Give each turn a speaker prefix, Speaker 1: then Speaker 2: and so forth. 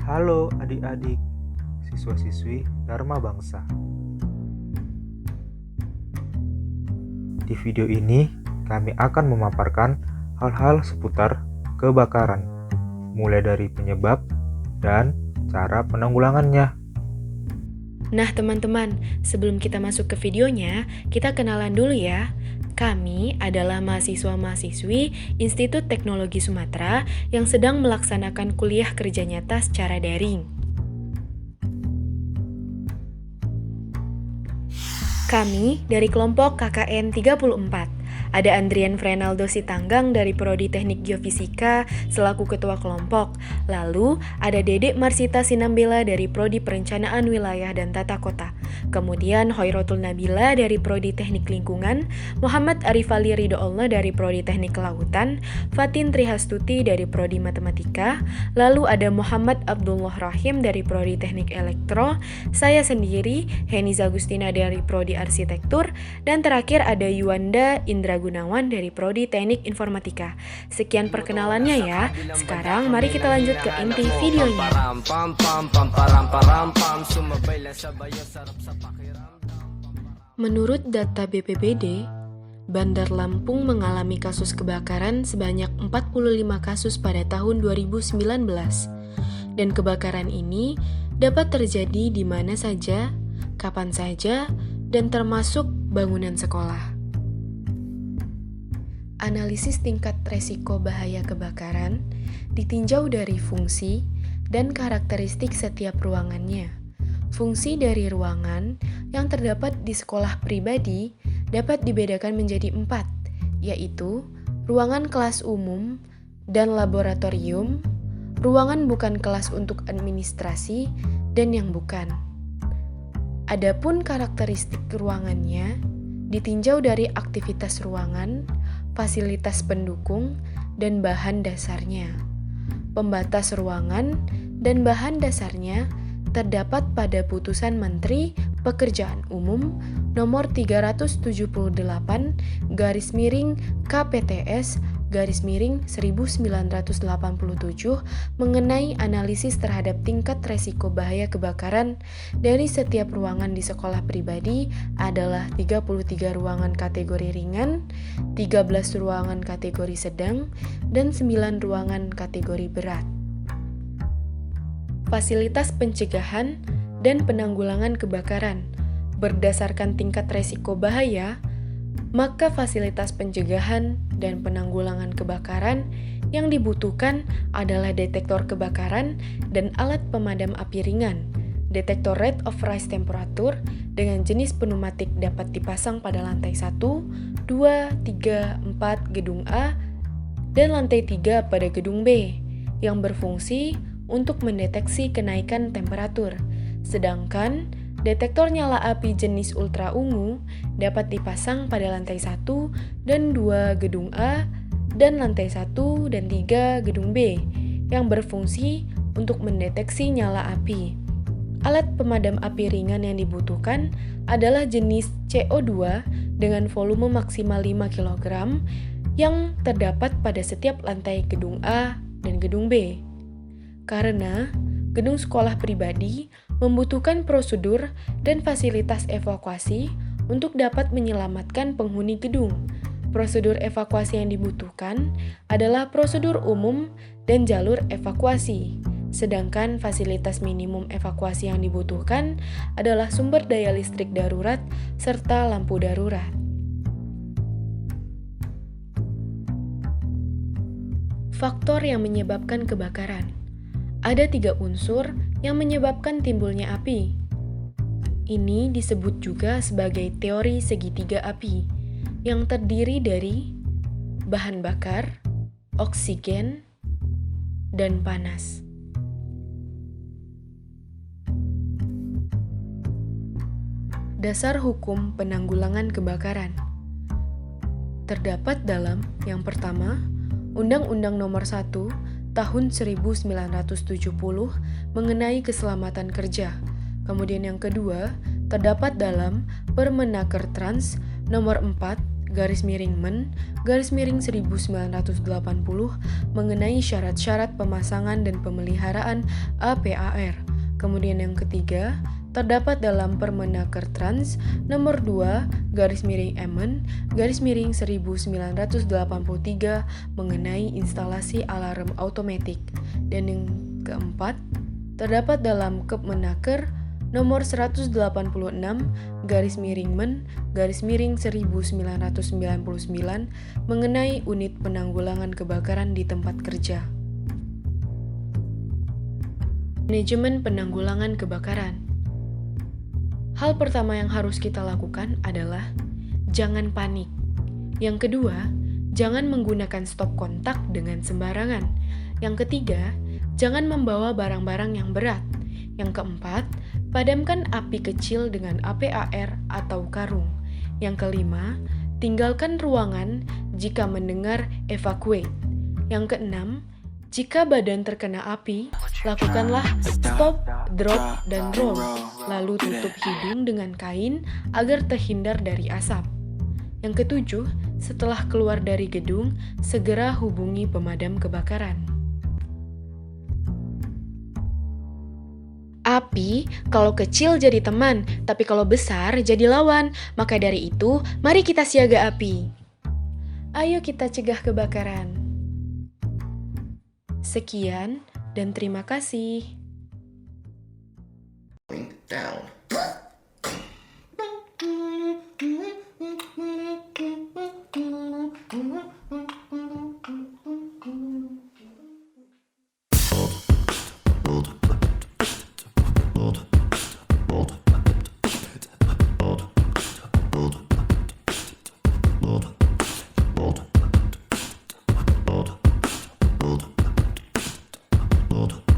Speaker 1: Halo adik-adik, siswa-siswi Dharma Bangsa. Di video ini, kami akan memaparkan hal-hal seputar kebakaran, mulai dari penyebab dan cara penanggulangannya.
Speaker 2: Nah teman-teman, sebelum kita masuk ke videonya, kita kenalan dulu ya. Kami adalah mahasiswa-mahasiswi Institut Teknologi Sumatera yang sedang melaksanakan kuliah kerja nyata secara daring. Kami dari kelompok KKN 34. Ada Andrian Frenaldo Sitanggang dari Prodi Teknik Geofisika selaku ketua kelompok. Lalu ada Dedek Marsita Sinambela dari Prodi Perencanaan Wilayah dan Tata Kota. Kemudian Hoirotul Nabila dari Prodi Teknik Lingkungan, Muhammad Arifali Ridhoallah dari Prodi Teknik Kelautan, Fatin Trihastuti dari Prodi Matematika, lalu ada Muhammad Abdullah Rahim dari Prodi Teknik Elektro, saya sendiri Heni Zagustina dari Prodi Arsitektur, dan terakhir ada Yuanda Indra Gunawan dari Prodi Teknik Informatika. Sekian perkenalannya ya. Sekarang mari kita lanjut ke inti videonya. Menurut data BPBD, Bandar Lampung mengalami kasus kebakaran sebanyak 45 kasus pada tahun 2019. Dan kebakaran ini dapat terjadi di mana saja, kapan saja, dan termasuk bangunan sekolah. Analisis tingkat resiko bahaya kebakaran ditinjau dari fungsi dan karakteristik setiap ruangannya. Fungsi dari ruangan yang terdapat di sekolah pribadi dapat dibedakan menjadi 4, yaitu ruangan kelas umum dan laboratorium, ruangan bukan kelas untuk administrasi, dan yang bukan. Adapun karakteristik ruangannya ditinjau dari aktivitas ruangan, fasilitas pendukung, dan bahan dasarnya. Pembatas ruangan dan bahan dasarnya terdapat pada Putusan Menteri Pekerjaan Umum Nomor 378 KPTS 1987 mengenai analisis terhadap tingkat resiko bahaya kebakaran dari setiap ruangan di sekolah pribadi adalah 33 ruangan kategori ringan, 13 ruangan kategori sedang, dan 9 ruangan kategori berat. Fasilitas pencegahan dan penanggulangan kebakaran berdasarkan tingkat resiko bahaya, maka fasilitas pencegahan dan penanggulangan kebakaran yang dibutuhkan adalah detektor kebakaran dan alat pemadam api ringan. Detektor rate of rise temperature dengan jenis pneumatik dapat dipasang pada lantai 1, 2, 3, 4 gedung A dan lantai 3 pada gedung B yang berfungsi untuk mendeteksi kenaikan temperatur. Sedangkan detektor nyala api jenis ultra ungu dapat dipasang pada lantai 1 dan 2 gedung A dan lantai 1 dan 3 gedung B yang berfungsi untuk mendeteksi nyala api. Alat pemadam api ringan yang dibutuhkan adalah jenis CO2 dengan volume maksimal 5 kg yang terdapat pada setiap lantai gedung A dan gedung B. Karena gedung sekolah pribadi membutuhkan prosedur dan fasilitas evakuasi untuk dapat menyelamatkan penghuni gedung. Prosedur evakuasi yang dibutuhkan adalah prosedur umum dan jalur evakuasi. Sedangkan fasilitas minimum evakuasi yang dibutuhkan adalah sumber daya listrik darurat serta lampu darurat. Faktor yang menyebabkan kebakaran. Ada 3 unsur yang menyebabkan timbulnya api. Ini disebut juga sebagai teori segitiga api, yang terdiri dari bahan bakar, oksigen, dan panas. Dasar hukum penanggulangan kebakaran terdapat dalam yang pertama, Undang-Undang Nomor 1 Tahun 1970 mengenai keselamatan kerja. Kemudian yang kedua, terdapat dalam Permenaker Trans Nomor 4 1980 mengenai syarat-syarat pemasangan dan pemeliharaan APAR. Kemudian yang ketiga, terdapat dalam Permenaker Trans nomor 2/MN/1983 mengenai instalasi alarm otomatik. Dan yang keempat, terdapat dalam Kepmenaker nomor 186/Men/1999 mengenai unit penanggulangan kebakaran di tempat kerja. Manajemen penanggulangan kebakaran. Hal pertama yang harus kita lakukan adalah jangan panik. Yang kedua, jangan menggunakan stop kontak dengan sembarangan. Yang ketiga, jangan membawa barang-barang yang berat. Yang keempat, padamkan api kecil dengan APAR atau karung. Yang kelima, tinggalkan ruangan jika mendengar evacuate. Yang keenam, jika badan terkena api, lakukanlah stop, drop, dan roll. Lalu tutup hidung dengan kain agar terhindar dari asap. Yang ketujuh, setelah keluar dari gedung, segera hubungi pemadam kebakaran. Api, kalau kecil jadi teman, tapi kalau besar jadi lawan. Maka dari itu, mari kita siaga api. Ayo kita cegah kebakaran. Sekian dan terima kasih.
Speaker 3: Down. Hold.